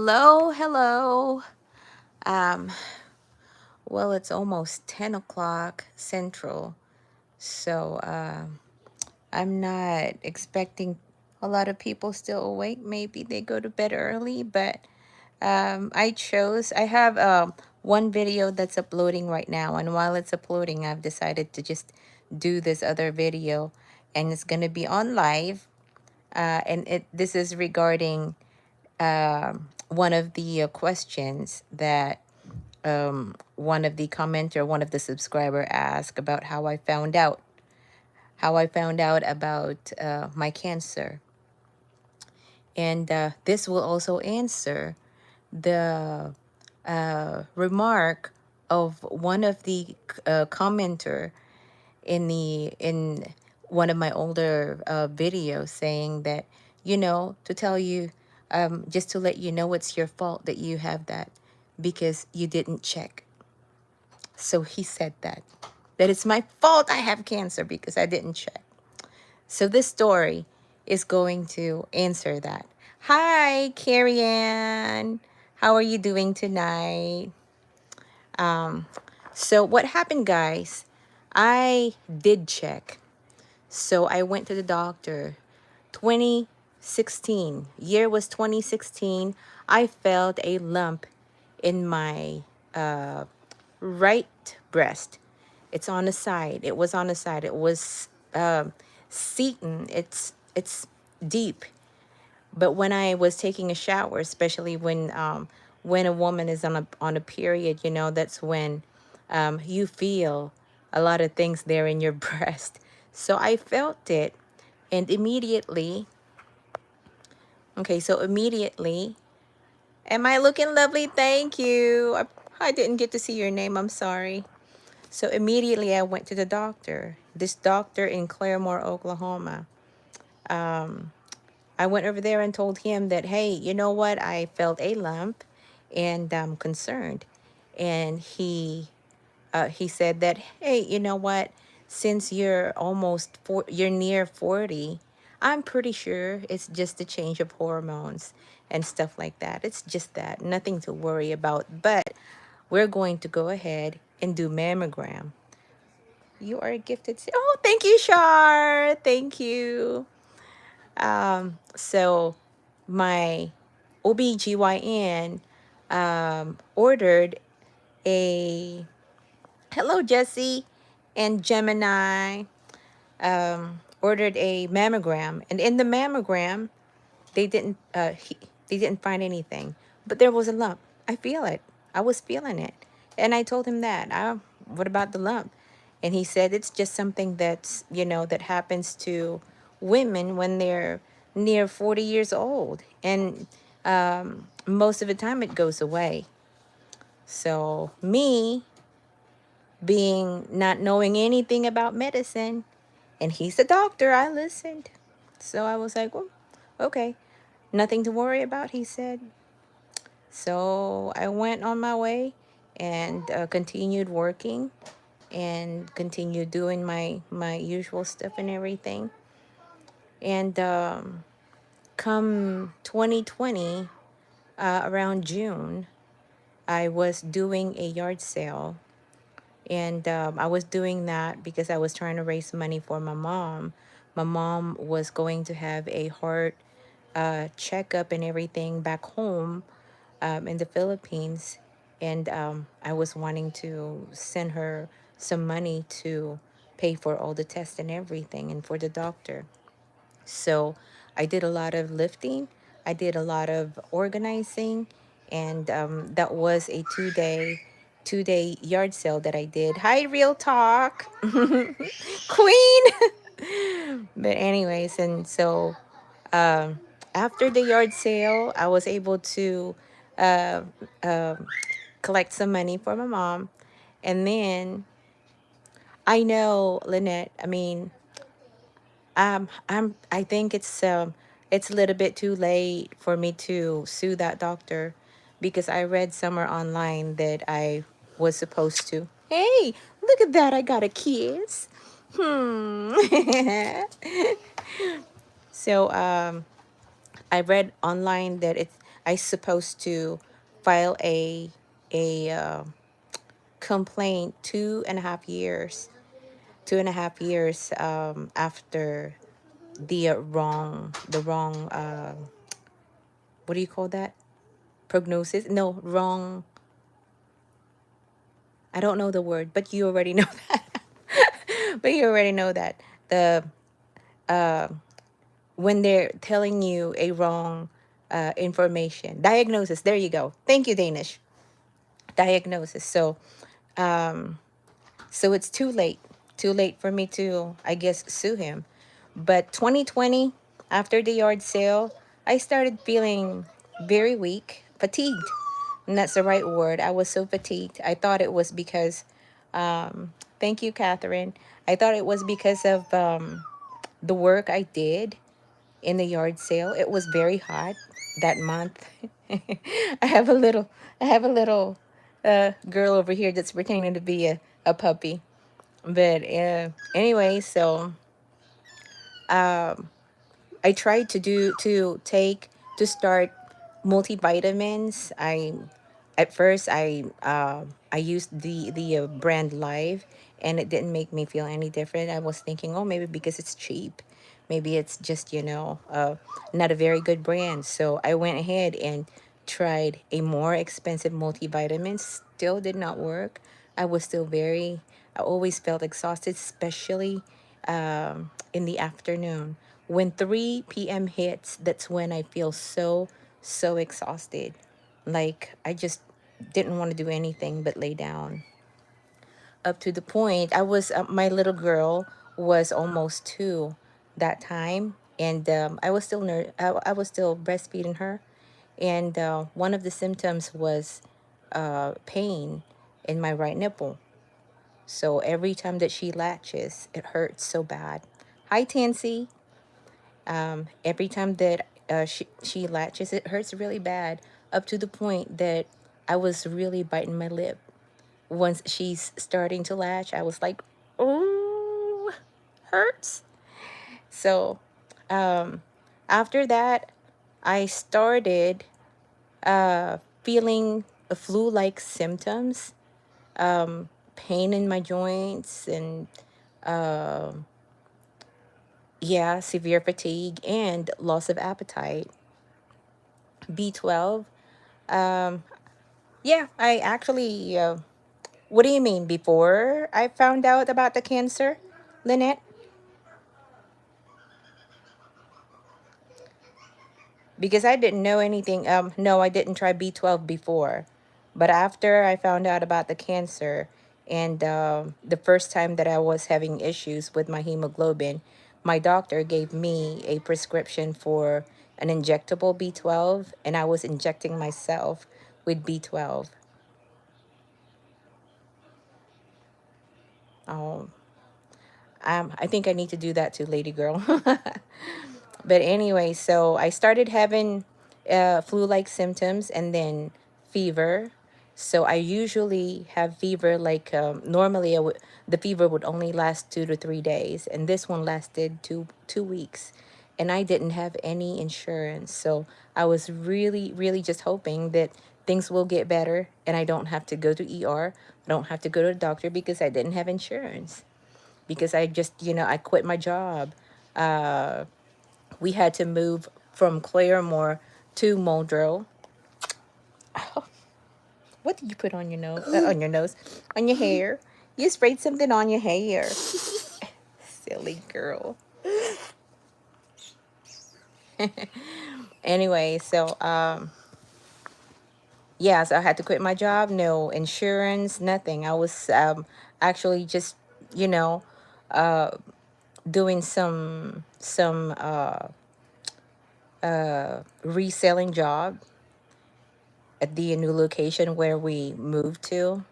Hello. Um, well, it's almost 10 o'clock Central, so I'm not expecting a lot of people still awake. Maybe they go to bed early, but I have one video that's uploading right now, and while it's uploading, I've decided to just do this other video, and it's gonna be on live. And this is regarding one of the questions that one of the commenter, one of the subscriber asked about how I found out about my cancer. And this will also answer the remark of one of the commenter in one of my older videos, saying that, to tell you, just to let you know, it's your fault that you have that because you didn't check. So he said that it's my fault I have cancer because I didn't check. So this story is going to answer that. Hi, Carrie Ann. How are you doing tonight? So what happened, guys? I did check. So I went to the doctor. 2016. Year was 2016. I felt a lump in my right breast. It's on the side. It was on the side. It was seating. It's deep. But when I was taking a shower, especially when a woman is on a period, that's when you feel a lot of things there in your breast. So I felt it, and immediately, okay, so immediately, am I looking lovely? Thank you. I didn't get to see your name. I'm sorry. So immediately I went to the doctor. This doctor in Claremore, Oklahoma. I went over there and told him that, hey, you know what? I felt a lump and I'm concerned. And he said that, hey, you know what? Since you're near 40, I'm pretty sure it's just a change of hormones and stuff like that. It's just that, nothing to worry about. But we're going to go ahead and do mammogram. You are a gifted. Oh, thank you, Shar. Thank you. So my OBGYN ordered a, hello, Jesse and Gemini, ordered a mammogram. And in the mammogram, they didn't find anything, but there was a lump. I feel it. I was feeling it. And I told him that. What about the lump? And he said it's just something that's, that happens to women when they're near 40 years old. And most of the time it goes away. So me being not knowing anything about medicine, and he's a doctor, I listened. So I was like, well, okay, nothing to worry about, he said. So I went on my way and continued working and continued doing my usual stuff and everything. And come 2020, around June, I was doing a yard sale. And I was doing that because I was trying to raise money for my mom. My mom was going to have a heart checkup and everything back home in the Philippines. And I was wanting to send her some money to pay for all the tests and everything and for the doctor. So I did a lot of lifting. I did a lot of organizing. And that was a two-day yard sale that I did. Hi, Real Talk. Queen. But anyways, and so after the yard sale, I was able to uh, collect some money for my mom. And then I know, Lynette, I mean, I think it's a little bit too late for me to sue that doctor because I read somewhere online that I was supposed to. Hey, look at that. I got a kiss. Hmm. So I read online that I supposed to file a complaint 2.5 years, 2.5 years after the wrong what do you call that, prognosis, no, wrong, I don't know the word, but you already know that. But you already know that the when they're telling you a wrong information, diagnosis, there you go, thank you, Danish, diagnosis. So it's too late for me to, I guess, sue him. But 2020, after the yard sale, I started feeling very weak, fatigued. And that's the right word. I was so fatigued. I thought it was because, thank you, Catherine. I thought it was because of the work I did in the yard sale. It was very hot that month. I have a little, I have a little girl over here that's pretending to be a puppy. But anyway, so I tried to start multivitamins. At first I used the brand Live, and it didn't make me feel any different. I was thinking, oh, maybe because it's cheap, maybe it's just not a very good brand. So I went ahead and tried a more expensive multivitamin. Still did not work. I was still very, I always felt exhausted, especially in the afternoon. When 3 p.m. hits, that's when I feel so exhausted. Like I just didn't want to do anything but lay down. Up to the point, my little girl was almost 2 that time, and I was still breastfeeding her, and one of the symptoms was pain in my right nipple. So every time that she latches, it hurts so bad. Hi, Tansy. Every time that she latches, it hurts really bad, up to the point that I was really biting my lip. Once she's starting to latch, I was like, oh, hurts. So after that, I started feeling a flu-like symptoms, pain in my joints, and yeah, severe fatigue and loss of appetite. B12. Yeah, I actually, what do you mean before I found out about the cancer, Lynette? Because I didn't know anything. No, I didn't try B12 before. But after I found out about the cancer, and the first time that I was having issues with my hemoglobin, my doctor gave me a prescription for an injectable B12, and I was injecting myself with B12. Oh, I think I need to do that too, lady girl. But anyway, so I started having flu-like symptoms and then fever. So I usually have fever like normally the fever would only last 2 to 3 days, and this one lasted two weeks, and I didn't have any insurance. So I was really just hoping that things will get better and I don't have to go to ER. I don't have to go to the doctor because I didn't have insurance. Because I just, I quit my job. We had to move from Claremore to Muldrow. What did you put on your nose? On your nose? On your hair? You sprayed something on your hair. Silly girl. Anyway, so yeah, so I had to quit my job. No insurance, nothing. I was actually just, you know, doing some reselling job at the new location where we moved to,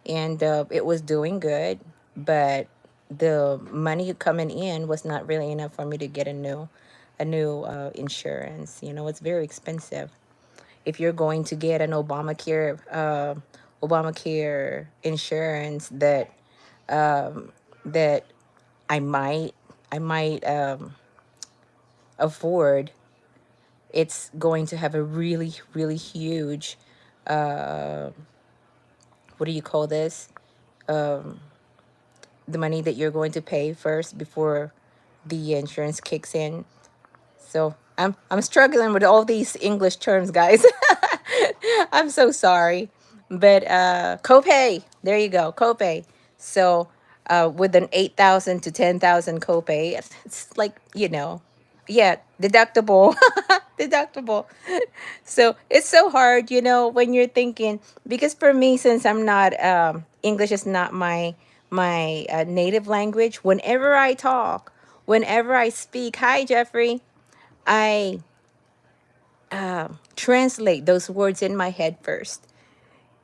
and it was doing good, but the money coming in was not really enough for me to get a new insurance. It's very expensive. If you're going to get an Obamacare insurance that I might afford, it's going to have a really, really huge, what do you call this? The money that you're going to pay first before the insurance kicks in. So I'm struggling with all these English terms, guys. I'm so sorry. But copay, there you go, copay. So with an 8,000 to 10,000 copay, it's like, yeah, deductible. Deductible. So it's so hard, when you're thinking, because for me, since I'm not English is not my native language. Whenever I talk, whenever I speak, hi Jeffrey, I translate those words in my head first.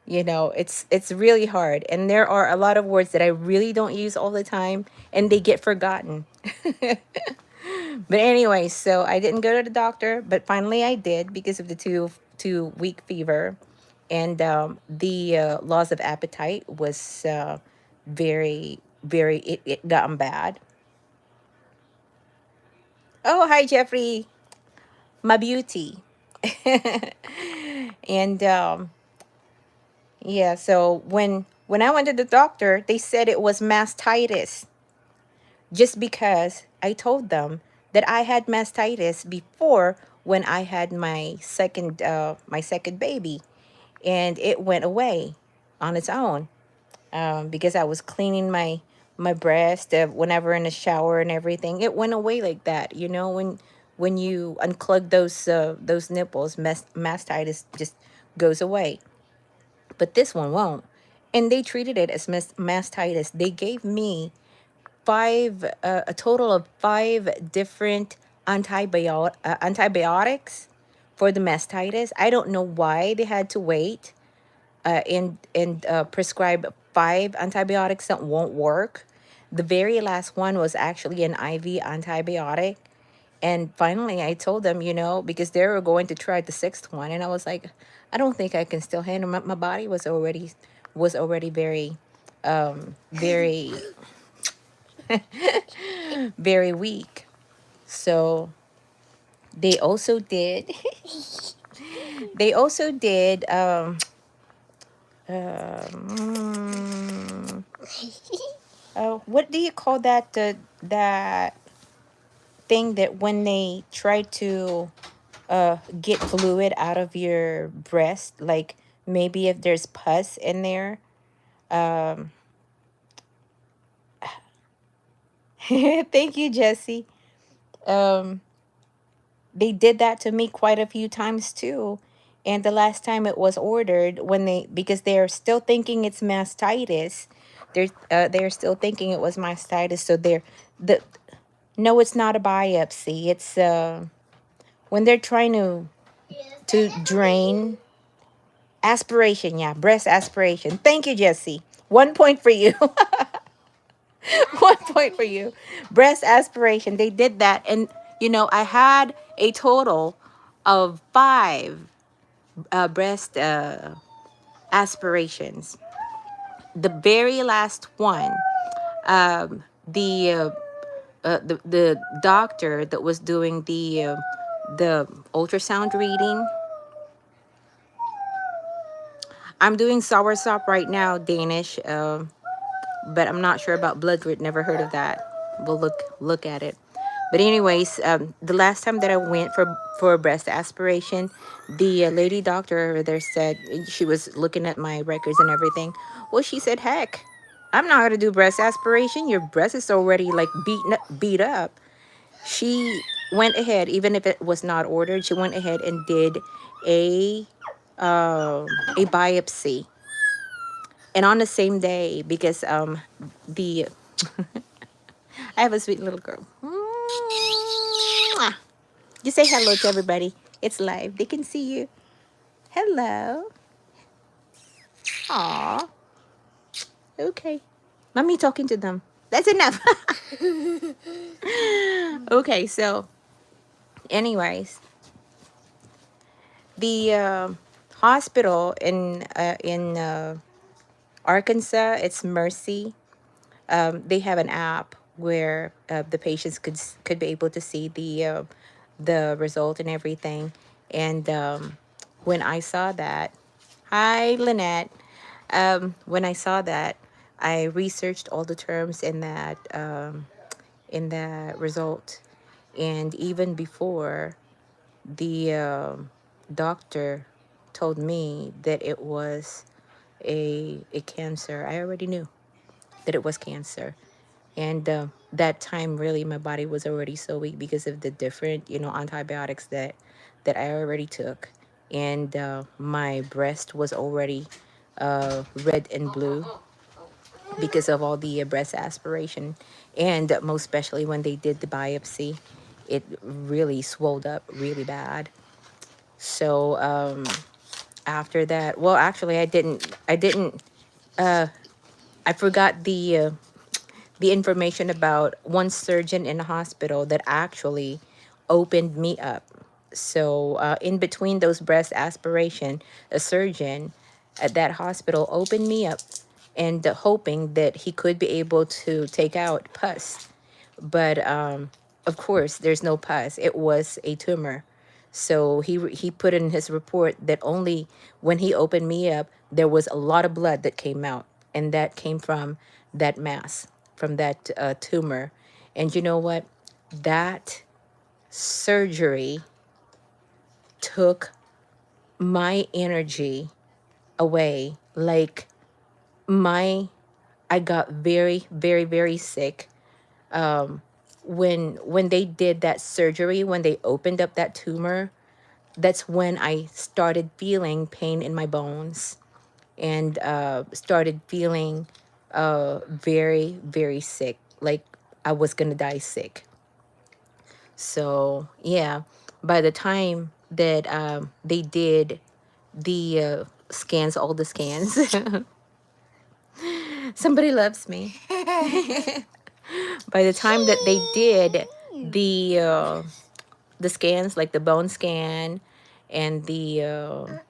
It's really hard, and there are a lot of words that I really don't use all the time, and they get forgotten. But anyway, so I didn't go to the doctor, but finally I did because of the two week fever, and the loss of appetite was very, very, it gotten bad. Oh, hi Jeffrey, my beauty. And yeah, so when I went to the doctor, they said it was mastitis, just because I told them that I had mastitis before when I had my second baby, and it went away on its own, because I was cleaning my breast whenever in the shower and everything. It went away like that. When you unclug those nipples, mastitis just goes away. But this one won't. And they treated it as mastitis. They gave me a total of five different antibiotics for the mastitis. I don't know why they had to wait and prescribe five antibiotics that won't work. The very last one was actually an IV antibiotic. And finally, I told them, because they were going to try the sixth one, and I was like, I don't think I can still handle. My body was already very, very, very weak. So they also did. They also did. Um, what do you call that thing that when they try to get fluid out of your breast, like maybe if there's pus in there. um Thank you, Jesse. um they did that to me quite a few times too, and the last time it was ordered, when they because they're still thinking it's mastitis. They're still thinking it was mastitis, so the no, it's not a biopsy. It's when they're trying to drain. Aspiration, yeah, breast aspiration. Thank you, Jesse. 1 point for you. 1 point for you. Breast aspiration. They did that. And, I had a total of five breast aspirations. The very last one, the doctor that was doing the ultrasound reading. I'm doing soursop right now, Danish. But I'm not sure about blood grit. Never heard of that. We'll look at it. But anyways, the last time that I went for breast aspiration, the lady doctor over there said, she was looking at my records and everything. Well, she said, heck, I'm not gonna do breast aspiration. Your breast is already like beat up. She went ahead, even if it was not ordered, she went ahead and did a a biopsy, and on the same day, because the I have a sweet little girl. Mwah. You say hello to everybody. It's live. They can see you. Hello. Aw. Okay. Mommy talking to them. That's enough. Okay, so anyways, the hospital in Arkansas, it's Mercy. They have an app where the patients could be able to see the result and everything. And when I saw that, hi, Lynette. When I saw that, I researched all the terms in that result. And even before the doctor told me that it was a cancer, I already knew that it was cancer. And that time, really, my body was already so weak because of the different, antibiotics that I already took. And my breast was already red and blue because of all the breast aspiration. And most especially when they did the biopsy, it really swelled up really bad. So after that, well, actually, I forgot the information about one surgeon in the hospital that actually opened me up. So in between those breast aspiration, a surgeon at that hospital opened me up and hoping that he could be able to take out pus. But of course, there's no pus. It was a tumor. So he put in his report that only when he opened me up, there was a lot of blood that came out, and that came from that mass, from that tumor. And you know what? That surgery took my energy away. Like my, I got very, very, very sick. When they did that surgery, when they opened up that tumor, that's when I started feeling pain in my bones, and started feeling very, very sick, like I was gonna die sick. So yeah, by the time that they did the scans, all the scans, somebody loves me. By the time that they did the scans, like the bone scan and the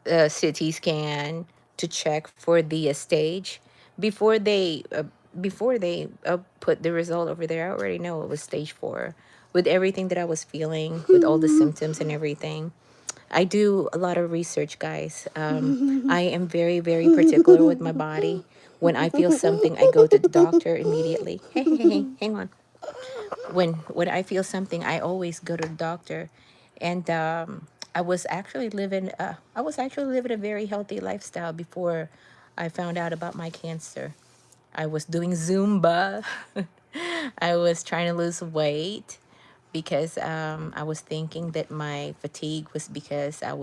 CT scan to check for the stage, before they put the result over there, I already know it was stage 4, with everything that I was feeling, with all the symptoms and everything. I do a lot of research, guys. I am very, very particular with my body. When I feel something, I go to the doctor immediately. Hey, hey, hey, hang on. When I feel something, I always go to the doctor. And I was actually living a very healthy lifestyle before I found out about my cancer. I was doing Zumba. I was trying to lose weight because I was thinking that my fatigue was because I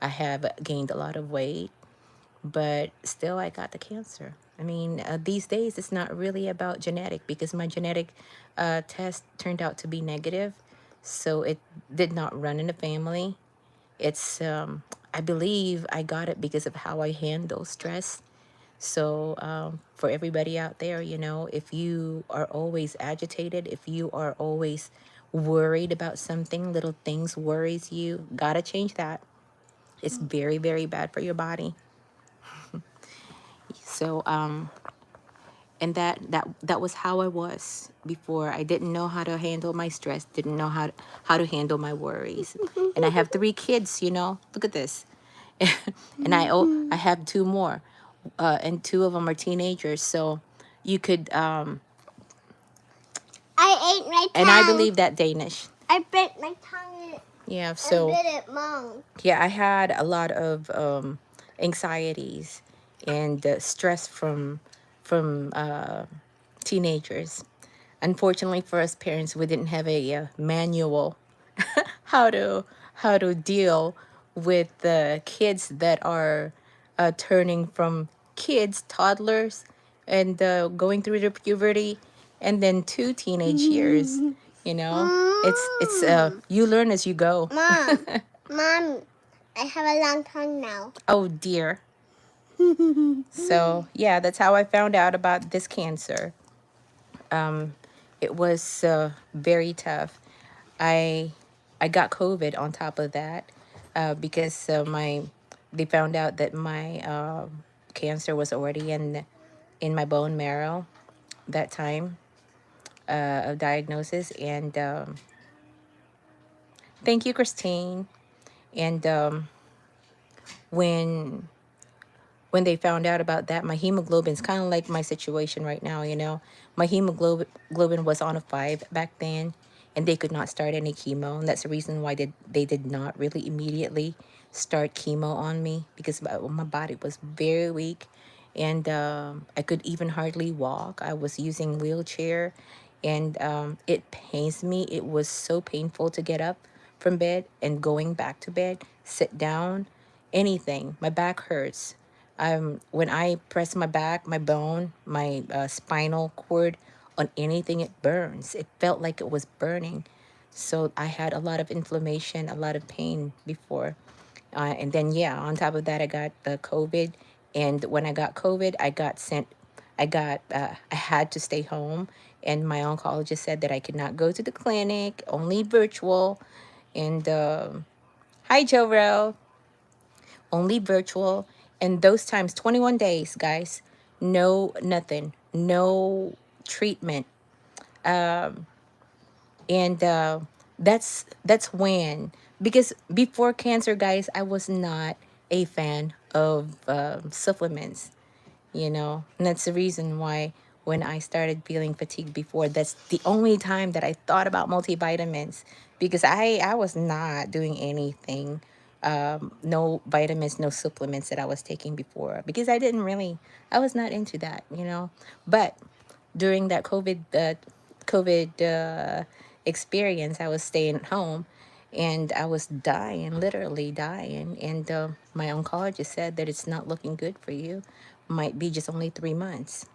have gained a lot of weight, but still I got the cancer. I mean, these days it's not really about genetic, because my genetic test turned out to be negative, so it did not run in the family. It's I believe I got it because of how I handle stress. So for everybody out there, if you are always agitated, if you are always worried about something, little things worries you, gotta change that. It's very, very bad for your body. So and that was how I was before. I didn't know how to handle my stress, didn't know how to handle my worries. And I have 3 kids, look at this. And I have 2 more, and 2 of them are teenagers. So you could I ate my tongue. and I believe that Danish. I bit my tongue. Yeah, so I bit it, Mom. yeah, I had a lot of anxieties and stress from teenagers. Unfortunately for us parents, we didn't have a manual how to deal with the kids that are turning from kids, toddlers, and going through the puberty, and then 2 teenage years. It's you learn as you go. Mom, Mom, I have a long tongue now. Oh dear. So yeah, that's how I found out about this cancer. It was very tough. I I got COVID on top of that because they found out that my cancer was already in my bone marrow that time. of diagnosis. And thank you, Christine. And when when they found out about that, my hemoglobin's kind of like my situation right now, you know. My hemoglobin was on a 5 back then, and they could not start any chemo. And that's the reason why they did not really immediately start chemo on me, because my body was very weak, and I could even hardly walk. I was using wheelchair, and it pains me. It was so painful to get up from bed and going back to bed, sit down, anything. My back hurts. When I press my back, my bone, my spinal cord on anything, it burns. It felt like it was burning. So I had a lot of inflammation, a lot of pain before. And then, yeah, on top of that, I got the COVID. And when I got COVID, I had to stay home. And my oncologist said that I could not go to the clinic, only virtual. And hi, Joe, only virtual. And those times, 21 days, guys, no nothing, no treatment. And that's when, because before cancer, guys, I was not a fan of supplements, you know. And that's the reason why when I started feeling fatigued before, that's the only time that I thought about multivitamins, because I was not doing anything, no vitamins, no supplements that I was taking before, because I was not into that, you know. But during that COVID experience, I was staying at home, and I was dying, literally dying. And my oncologist said that it's not looking good for you. Might be just only 3 months.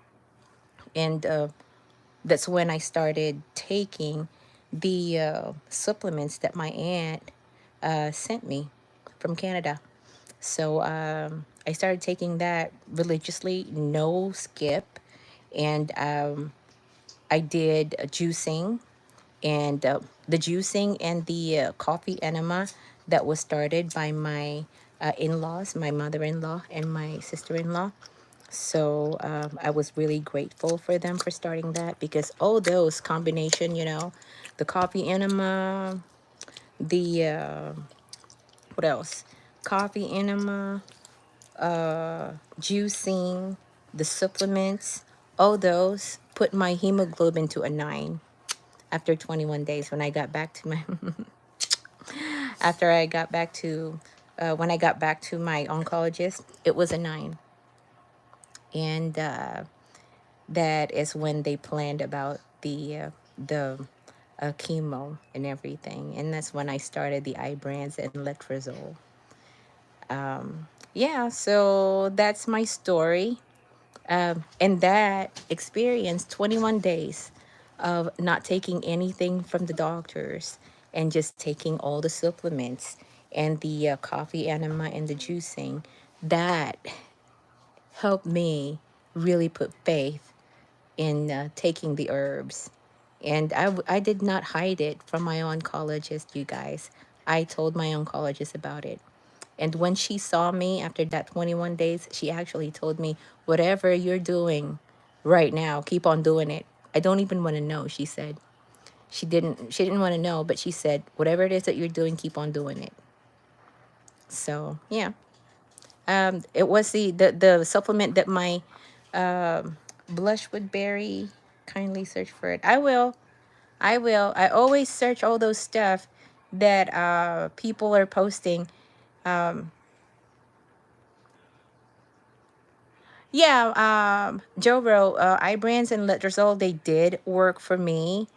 And that's when I started taking the supplements that my aunt sent me from Canada. So I started taking that religiously, no skip. And I did juicing, and the juicing and the coffee enema that was started by my in-laws, my mother-in-law and my sister-in-law. So I was really grateful for them for starting that, because all those combination, you know, the coffee enema, the what else? Coffee enema, juicing, the supplements, all those put my hemoglobin to a 9 after 21 days when I got back to my after I got back to when I got back to my oncologist, it was a 9. And that is when they planned about the chemo and everything. And that's when I started the Ibrance and letrozole. Yeah, so that's my story. And that experience, 21 days of not taking anything from the doctors, and just taking all the supplements and the coffee enema and the juicing, that helped me really put faith in taking the herbs. And I did not hide it from my oncologist, you guys. I told my oncologist about it. And when she saw me after that 21 days, she actually told me, whatever you're doing right now, keep on doing it. I don't even want to know, she said. She didn't want to know, but she said, whatever it is that you're doing, keep on doing it. So, yeah. It was the supplement that my blushwood berry, kindly search for it. I will. I always search all those stuff that people are posting. Yeah, Jovro, Ibrance and letrozole, they did work for me,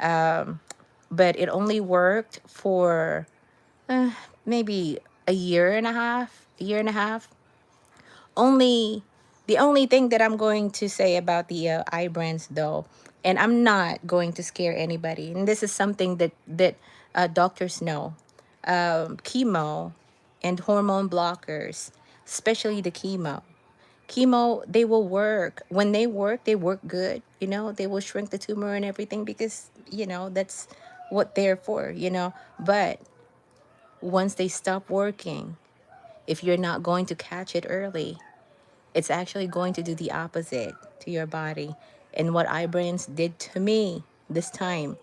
but it only worked for uh, maybe a year and a half. A year and a half. Only the only thing that I'm going to say about the Ibrance, though, and I'm not going to scare anybody, and this is something that doctors know. Chemo and hormone blockers, especially the chemo, they will work. When they work good, you know. They will shrink the tumor and everything, because you know that's what they're for, you know. But once they stop working, if you're not going to catch it early, it's actually going to do the opposite to your body. And what Ibrance did to me, this time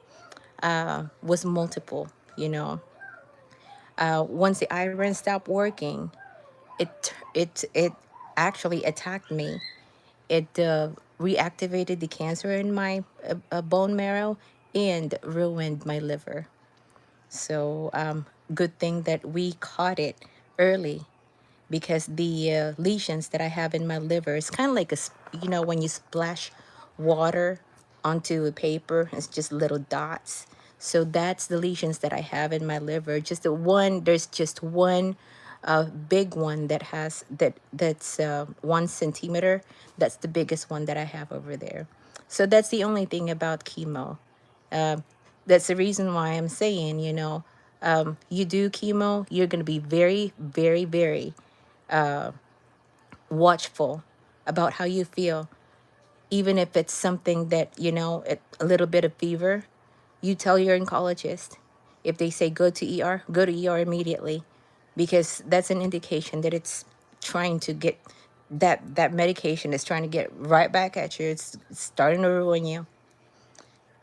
was multiple, you know. Once the iron stopped working, it actually attacked me. It reactivated the cancer in my bone marrow and ruined my liver. So good thing that we caught it early, because the lesions that I have in my liver is kind of like you know, when you splash water onto a paper, it's just little dots. So that's the lesions that I have in my liver. Just the one, there's just one big one that has that's 1 centimeter. That's the biggest one that I have over there. So that's the only thing about chemo. Uh, that's the reason why I'm saying, you know, you do chemo, you're going to be very, very, very watchful about how you feel. Even if it's something that, you know, a little bit of fever, you tell your oncologist. If they say go to ER, go to ER immediately, because that's an indication that it's trying to get that medication is trying to get right back at you. It's starting to ruin you.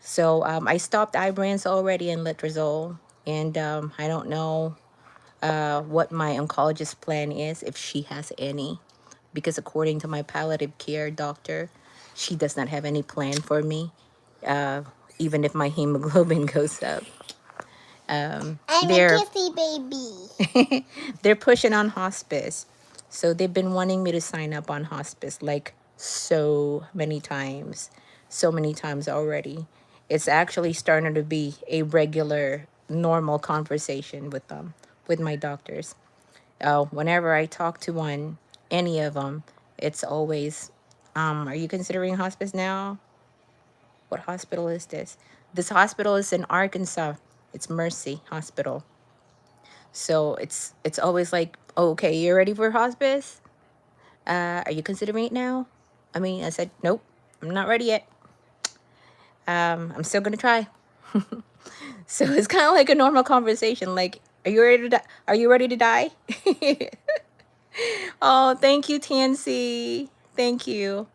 So I stopped Ibrance already and letrozole, and I don't know what my oncologist plan is, if she has any, because according to my palliative care doctor, she does not have any plan for me, uh, even if my hemoglobin goes up. I'm a They're kissy baby. they're pushing on hospice. So they've been wanting me to sign up on hospice like so many times already. It's actually starting to be a regular, normal conversation with them, with my doctors. Whenever I talk to any of them, it's always, are you considering hospice now? What hospital is this? This hospital is in Arkansas. It's Mercy Hospital. So it's always like, oh, okay, you're ready for hospice? Are you considering it now? I mean, I said, nope, I'm not ready yet. I'm still gonna try. So it's kind of like a normal conversation. Like, are you ready to die? Are you ready to die? Oh, thank you, Tansy. Thank you.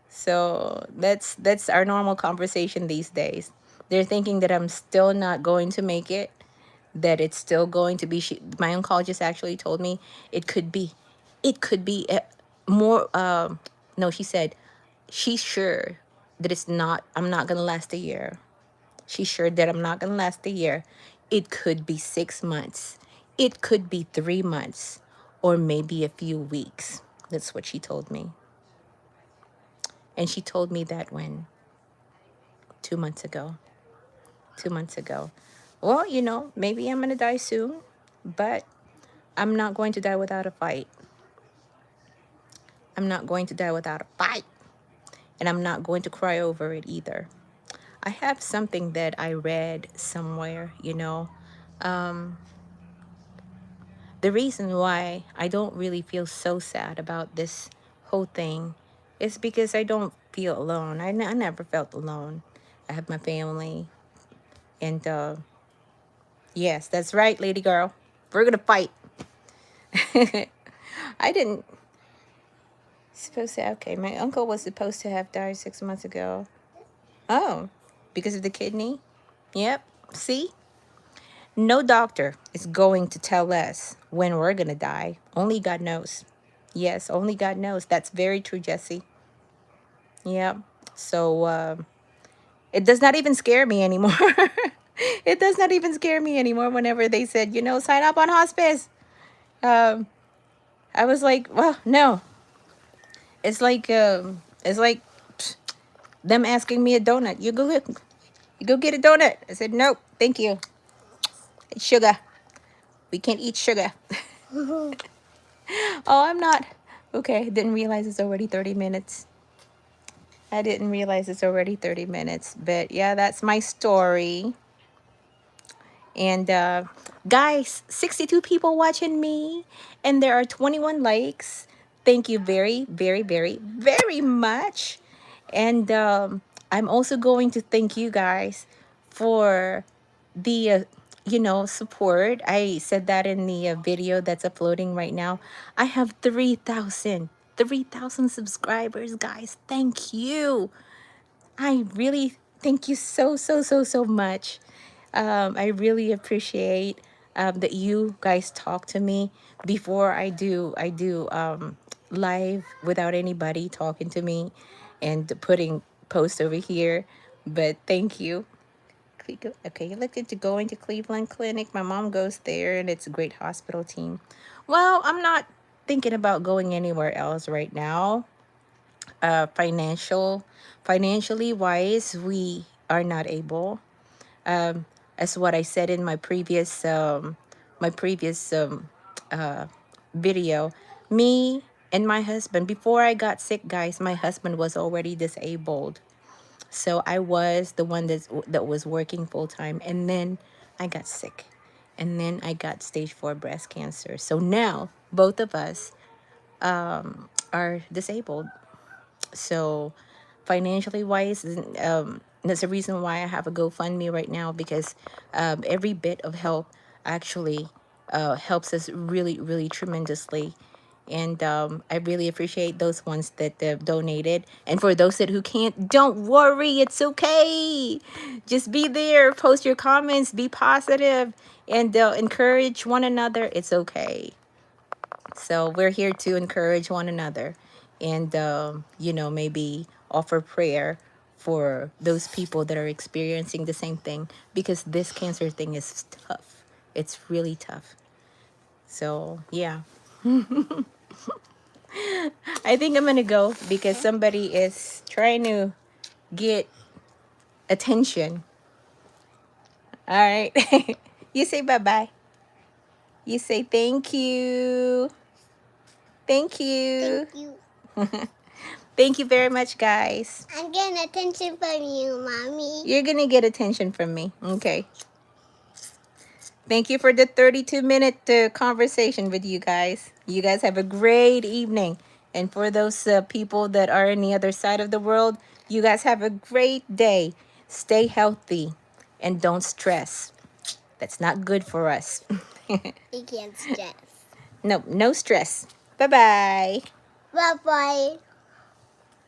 So that's our normal conversation these days. They're thinking that I'm still not going to make it, that it's still going to be. My oncologist actually told me it could be more. No, she said she's sure that it's not. I'm not gonna last a year. She's sure that I'm not gonna last a year. It could be 6 months. It could be 3 months, or maybe a few weeks. That's what she told me. And she told me that when 2 months ago. 2 months ago. Well, you know, maybe I'm going to die soon, but I'm not going to die without a fight. I'm not going to die without a fight. And I'm not going to cry over it either. I have something that I read somewhere, you know. The reason why I don't really feel so sad about this whole thing is because I don't feel alone. I never felt alone. I have my family. And yes, that's right, lady girl. We're going to fight. I didn't supposed to. Okay, my uncle was supposed to have died 6 months ago. Oh, because of the kidney? Yep. See? No doctor is going to tell us when we're going to die. Only God knows. Yes, only God knows. That's very true, Jesse. Yep. So it does not even scare me anymore. It does not even scare me anymore whenever they said, you know, sign up on hospice. Um, I was like, well, no. It's like them asking me a donut. You go get a donut. I said, nope, thank you. It's sugar. We can't eat sugar. Oh, I'm not. Okay, didn't realize it's already 30 minutes. I didn't realize it's already 30 minutes. But yeah, that's my story. And guys, 62 people watching me, and there are 21 likes. Thank you very, very, very, very much. And I'm also going to thank you guys for the, you know, support. I said that in the video that's uploading right now. I have 3,000 subscribers, guys. Thank you. I really Thank you so much. I really appreciate that you guys talk to me before I do live without anybody talking to me and putting posts over here. But thank you. Okay, you looked into going to Cleveland Clinic. My mom goes there, and it's a great hospital team. Well, I'm not thinking about going anywhere else right now. Financially wise, we are not able. As what I said in my previous video, me and my husband, before I got sick, guys, my husband was already disabled. So I was the one that was working full time, and then I got sick, and then I got stage 4 breast cancer. So now both of us are disabled. So financially wise, that's the reason why I have a GoFundMe right now, because every bit of help actually helps us really tremendously. And I really appreciate those ones that donated. And for those that who can't, don't worry, it's okay. Just be there, post your comments, be positive, and encourage one another. It's okay. So we're here to encourage one another, and maybe offer prayer for those people that are experiencing the same thing, because this cancer thing is tough. It's really tough. So yeah, I think I'm gonna go because somebody is trying to get attention. All right. You say bye bye. You say thank you. Thank you. Thank you. Thank you very much, guys. I'm getting attention from you, Mommy. You're gonna get attention from me. Okay. Thank you for the 32-minute conversation with you guys. You guys have a great evening. And for those people that are in the other side of the world, you guys have a great day. Stay healthy and don't stress. That's not good for us. You can't stress. No stress. Bye-bye. Bye-bye.